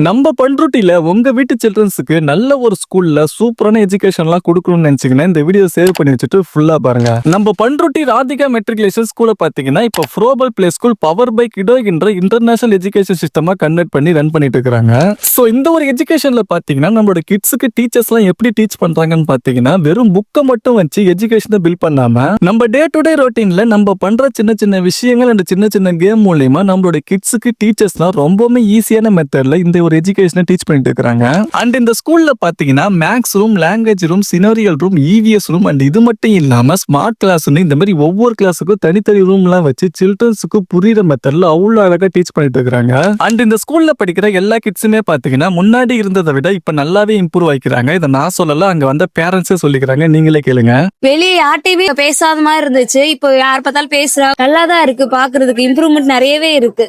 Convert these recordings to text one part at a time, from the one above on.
நம்ம பண்ருட்டில உங்க வீட்டு சில்ட்ரன்ஸுக்கு நல்ல ஒரு ஸ்கூல்ல சூப்பரான எஜுகேஷன்லாம் குடுக்கணும்னு நினைச்சீங்கன்னா இந்த வீடியோ சேவ் பண்ணி வச்சுட்டு ஃபுல்லா பாருங்க. நம்ம பண்ருட்டி ராதிகா மெட்ரிகுலேஷன் ஸ்கூல பாத்தீங்கன்னா இப்ப ஃப்ரோபல் பிளே ஸ்கூல் பவர் பை கிடோ என்ற இன்டர்நேஷனல் எஜுகேஷன் சிஸ்டமா கன்வெர்ட் பண்ணி ரன் பண்ணிட்டு இருக்காங்க. சோ இந்த ஒரு எஜுகேஷன்ல பாத்தீங்கன்னா நம்மளோட கிட்ஸுக்கு டீச்சர்ஸ் எல்லாம் எப்படி டீச் பண்றாங்கன்னு பாத்தீங்கன்னா வெறும் புக்கை மட்டும் வச்சு எஜுகேஷனை பில்ட் பண்ணாம நம்ம டே டு டே ரொட்டீன்ல நம்ம பண்ற சின்ன சின்ன விஷயங்கள் அந்த சின்ன சின்ன கேம் மூலியமா நம்மளோட கிட்ஸுக்கு டீச்சர்ஸ்லாம் ரொம்பவுமே ஈஸியான மெத்தட்ல இந்த ஒரு எஜுகேஷனை டீச் பண்ணிட்டு இருக்காங்க. அண்ட் இந்த ஸ்கூல்ல பாத்தீங்கன்னா மேக்ஸ் ரூம், லாங்குவேஜ் ரூம், சினோரியல் ரூம், இவிஎஸ் ரூம் அண்ட் இது மட்டும் இல்லாம ஸ்மார்ட் கிளாஸ் இந்த மாதிரி ஒவ்வொரு கிளாஸுக்கும் தனித்தனி ரூம் எல்லாம் வச்சு சில்ட்ரன்ஸுக்கு புரியுற மெத்தட்ல அவ்வளவு அழகா டீச் பண்ணிட்டு இருக்காங்க. அண்ட் இந்த ஸ்கூல்ல படிக்கிற எல்லா கிட்ஸுமே பாத்தீங்கன்னா முன்னாடி இருந்ததை விட இப்ப நல்லாவே இம்ப்ரூவ் ஆயிக்கிறாங்க. இதை நான் சொல்லல, அங்க வந்த பேரண்ட்ஸே சொல்லிக்கிறாங்க. நீங்களே கேளுங்க. வெளியே யார்ட்டையுமே பேசாத மாதிரி இருந்துச்சு, இப்போ யார் பார்த்தாலும் பேசுறா. நல்லாதான் இருக்கு, பாக்குறதுக்கு இம்ப்ரூவ்மெண்ட் நிறையவே இருக்கு.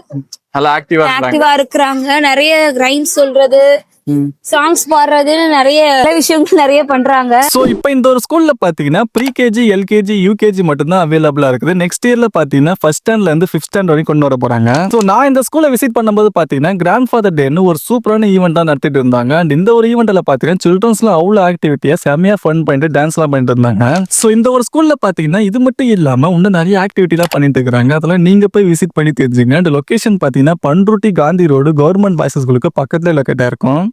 நல்லா ஆக்டிவா இருக்கிறாங்க. நிறைய ரைம்ஸ் சொல்றது, சாங்ஸ் பாடுறதுன்னு நிறைய விஷயங்கள் நிறைய பண்றாங்க. சோ இப்போ இந்த ஒரு ஸ்கூல்ல பாத்தீங்கன்னா ப்ரீ கேஜி, எல்கேஜி, யூகேஜி மட்டும் தான் அவைலபிளா இருக்குது. நெக்ஸ்ட் இயர்ல பாத்தீங்கன்னா ஃபர்ஸ்ட் ஸ்டாண்டர்ட்ல இருந்து 5th ஸ்டாண்டர்ட் வரைக்கும் கொண்டு வர போறாங்க. சோ நான் இந்த ஸ்கூல்ல விசிட் பண்ணும்போது பாத்தீங்கன்னா கிராண்ட் ஃபாதர் டேன்னு ஒரு சூப்பரான ஈவெண்டா நடத்திட்டு இருந்தாங்க. அண்ட் இந்த ஒரு ஈவெண்ட்ல பாத்தீங்கன்னா சில்ட்ரன்ஸ்லாம் அவ்வளவு ஆக்டிவிட்டியா செமையா ஃபன் பண்ணிட்டு டான்ஸ் எல்லாம் பண்ணிட்டு இருந்தாங்க. சோ இந்த ஒரு ஸ்கூல்ல பாத்தீங்கன்னா இது மட்டும் இல்லாம இன்னும் நிறைய ஆக்டிவிட்டி எல்லாம் பண்ணிட்டு இருக்காங்க. அதெல்லாம் நீங்க போய் விசிட் பண்ணி தெரிஞ்சுங்க. அண்ட் லொகேஷன் பாத்தீங்கன்னா Panruti Gandhi road government boys ஸ்கூலுக்கு பக்கத்துல லொக்கேட்டா இருக்கும்.